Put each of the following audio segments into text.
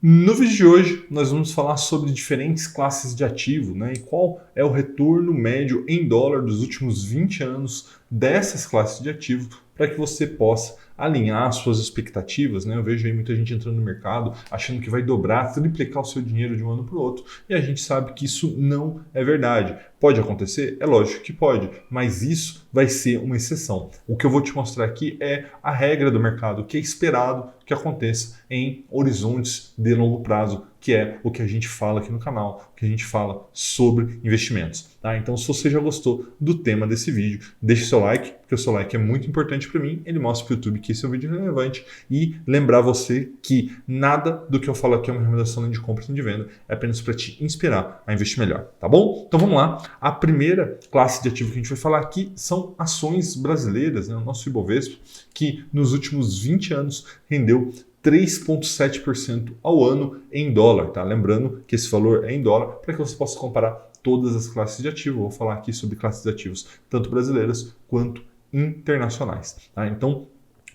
No vídeo de hoje, nós vamos falar sobre diferentes classes de ativo, né? E qual é o retorno médio em dólar dos últimos 20 anos dessas classes de ativo para que você possa alinhar suas expectativas, né? Eu vejo aí muita gente entrando no mercado achando que vai dobrar, triplicar o seu dinheiro de um ano para o outro e a gente sabe que isso não é verdade. Pode acontecer? É lógico que pode, mas isso vai ser uma exceção. O que eu vou te mostrar aqui é a regra do mercado, o que é esperado que aconteça em horizontes de longo prazo, que é o que a gente fala aqui no canal, o que a gente fala sobre investimentos. Tá? Então, se você já gostou do tema desse vídeo, deixe seu like, porque o seu like é muito importante para mim, ele mostra para o YouTube que esse é um vídeo relevante e lembrar você que nada do que eu falo aqui é uma recomendação nem de compra nem de venda, é apenas para te inspirar a investir melhor, tá bom? Então vamos lá. A primeira classe de ativo que a gente vai falar aqui são ações brasileiras, né? O nosso Ibovespa, que nos últimos 20 anos rendeu 3,7% ao ano em dólar, tá? Lembrando que esse valor é em dólar para que você possa comparar todas as classes de ativo. Eu vou falar aqui sobre classes de ativos, tanto brasileiras quanto internacionais, tá? Então,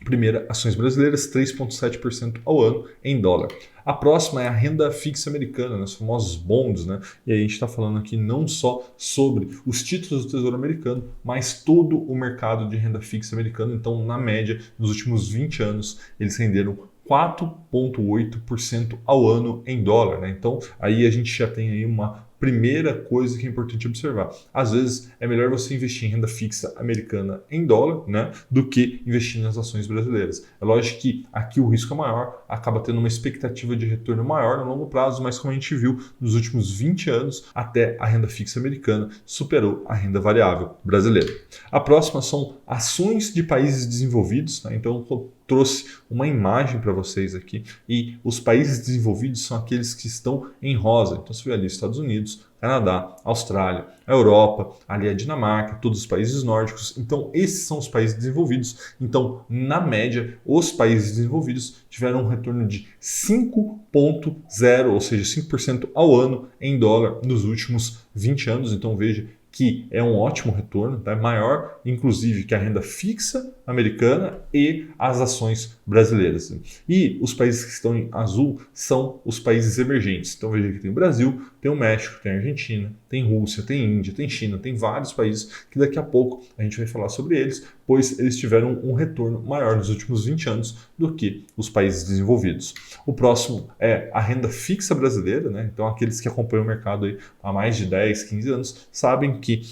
primeira, ações brasileiras, 3,7% ao ano em dólar. A próxima é a renda fixa americana, né, os famosos bonds, né? E aí a gente está falando aqui não só sobre os títulos do Tesouro Americano, mas todo o mercado de renda fixa americano. Então, na média, nos últimos 20 anos, eles renderam 4,8% ao ano em dólar, né? Então, aí a gente já tem aí uma primeira coisa que é importante observar. Às vezes é melhor você investir em renda fixa americana em dólar, né, do que investir nas ações brasileiras. É lógico que aqui o risco é maior, acaba tendo uma expectativa de retorno maior no longo prazo, mas como a gente viu nos últimos 20 anos, até a renda fixa americana superou a renda variável brasileira. A próxima são ações de países desenvolvidos, né? Então eu trouxe uma imagem para vocês aqui e os países desenvolvidos são aqueles que estão em rosa. Então você vê ali Estados Unidos, Canadá, Austrália, a Europa, ali a Dinamarca, todos os países nórdicos. Então esses são os países desenvolvidos. Então na média os países desenvolvidos tiveram um retorno de 5,0, ou seja, 5% ao ano em dólar nos últimos 20 anos. Então veja que é um ótimo retorno, tá? Maior, inclusive, que a renda fixa americana e as ações brasileiras. E os países que estão em azul são os países emergentes. Então veja que tem o Brasil, tem o México, tem a Argentina, tem Rússia, tem Índia, tem China, tem vários países que daqui a pouco a gente vai falar sobre eles, pois eles tiveram um retorno maior nos últimos 20 anos do que os países desenvolvidos. O próximo é a renda fixa brasileira, né? Então aqueles que acompanham o mercado aí há mais de 10, 15 anos sabem que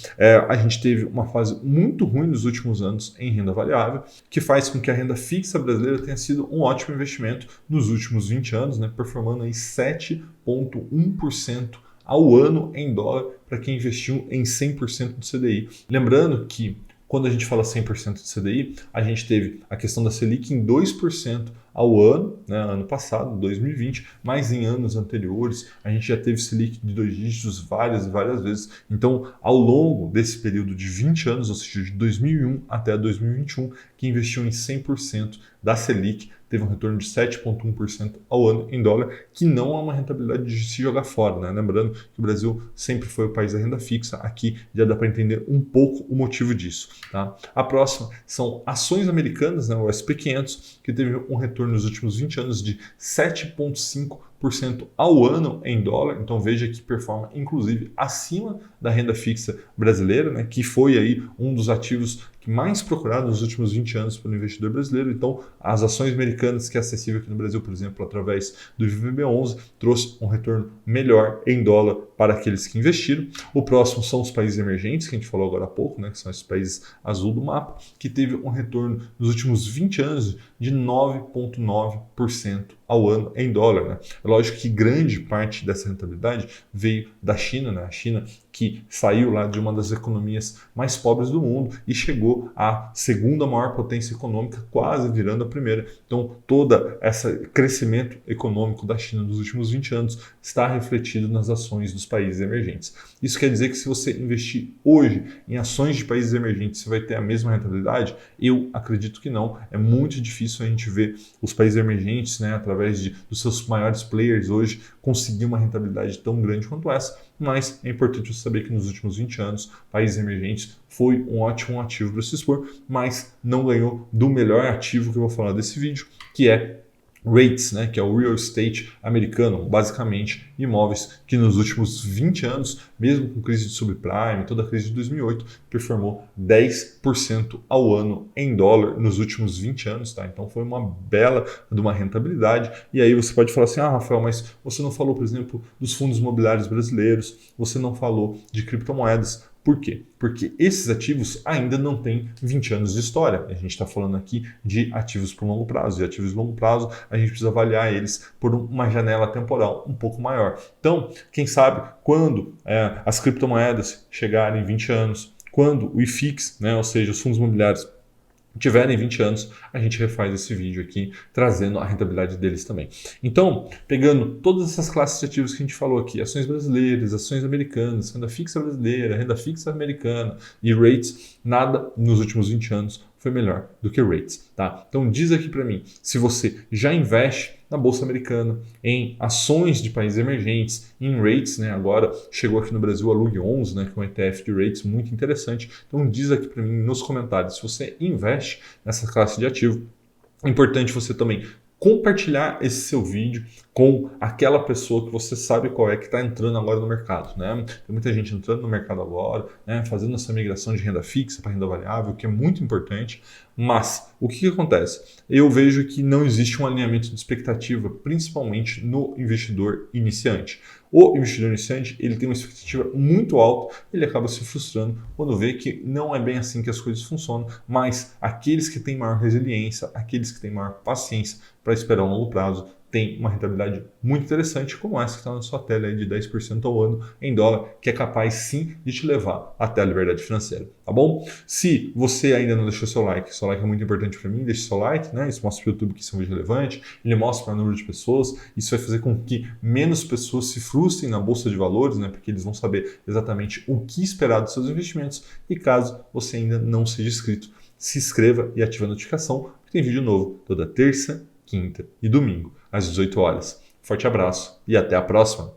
a gente teve uma fase muito ruim nos últimos anos em renda variável, que faz com que a renda fixa brasileira tenha sido um ótimo investimento nos últimos 20 anos, né? Performando aí 7,1% ao ano em dólar para quem investiu em 100% do CDI. Lembrando que quando a gente fala 100% de CDI, a gente teve a questão da Selic em 2% ao ano, né, ano passado, 2020, mas em anos anteriores a gente já teve Selic de 2 dígitos várias e várias vezes. Então, ao longo desse período de 20 anos, ou seja, de 2001 até 2021, que investiu em 100% da Selic, teve um retorno de 7,1% ao ano em dólar, que não é uma rentabilidade de se jogar fora, né? Lembrando que o Brasil sempre foi o país da renda fixa, aqui já dá para entender um pouco o motivo disso. Tá? A próxima são ações americanas, né? O SP500, que teve um retorno nos últimos 20 anos de 7,5% ao ano em dólar. Então veja que performa inclusive acima da renda fixa brasileira, né? Que foi aí um dos ativos mais procurado nos últimos 20 anos pelo investidor brasileiro. Então, as ações americanas, que é acessível aqui no Brasil, por exemplo, através do IVB11, trouxe um retorno melhor em dólar para aqueles que investiram. O próximo são os países emergentes, que a gente falou agora há pouco, né, que são esses países azul do mapa, que teve um retorno nos últimos 20 anos de 9,9% ao ano em dólar. Né? É lógico que grande parte dessa rentabilidade veio da China, né? A China que saiu lá de uma das economias mais pobres do mundo e chegou à segunda maior potência econômica, quase virando a primeira. Então, todo esse crescimento econômico da China nos últimos 20 anos está refletido nas ações dos países emergentes. Isso quer dizer que se você investir hoje em ações de países emergentes, você vai ter a mesma rentabilidade? Eu acredito que não. É muito difícil a gente ver os países emergentes, né, através dos seus maiores players hoje, conseguir uma rentabilidade tão grande quanto essa, mas é importante você saber que nos últimos 20 anos, países emergentes foi um ótimo ativo para se expor, mas não ganhou do melhor ativo que eu vou falar desse vídeo, que é REITs, né, que é o Real Estate americano, basicamente imóveis que nos últimos 20 anos, mesmo com crise de subprime, toda a crise de 2008, performou 10% ao ano em dólar nos últimos 20 anos. Tá? Então foi uma bela de uma rentabilidade. E aí você pode falar assim, Rafael, mas você não falou, por exemplo, dos fundos imobiliários brasileiros, você não falou de criptomoedas. Por quê? Porque esses ativos ainda não têm 20 anos de história. A gente está falando aqui de ativos por longo prazo. E ativos de longo prazo, a gente precisa avaliar eles por uma janela temporal um pouco maior. Então, quem sabe, quando as criptomoedas chegarem 20 anos, quando o IFIX, né, ou seja, os fundos imobiliários, tiverem 20 anos, a gente refaz esse vídeo aqui, trazendo a rentabilidade deles também. Então, pegando todas essas classes de ativos que a gente falou aqui, ações brasileiras, ações americanas, renda fixa brasileira, renda fixa americana e rates, nada nos últimos 20 anos foi melhor do que rates. Tá? Então, diz aqui para mim, se você já investe na Bolsa Americana, em ações de países emergentes, em rates, né? Agora chegou aqui no Brasil a LUG11, né? Que é um ETF de rates muito interessante. Então diz aqui para mim nos comentários se você investe nessa classe de ativo. É importante você também compartilhar esse seu vídeo com aquela pessoa que você sabe qual é que está entrando agora no mercado, né? Tem muita gente entrando no mercado agora, né? Fazendo essa migração de renda fixa para renda variável, que é muito importante. Mas o que acontece? Eu vejo que não existe um alinhamento de expectativa, principalmente no investidor iniciante. O investidor iniciante ele tem uma expectativa muito alta, ele acaba se frustrando quando vê que não é bem assim que as coisas funcionam, mas aqueles que têm maior resiliência, aqueles que têm maior paciência para esperar um longo prazo, tem uma rentabilidade muito interessante, como essa que está na sua tela aí de 10% ao ano em dólar, que é capaz sim de te levar até a liberdade financeira, tá bom? Se você ainda não deixou seu like é muito importante para mim, deixe seu like, né? Isso mostra para o YouTube que isso é um vídeo relevante, ele mostra para o número de pessoas, isso vai fazer com que menos pessoas se frustrem na bolsa de valores, né? Porque eles vão saber exatamente o que esperar dos seus investimentos. E caso você ainda não seja inscrito, se inscreva e ative a notificação, porque tem vídeo novo toda terça, quinta e domingo, às 18 horas. Forte abraço e até a próxima!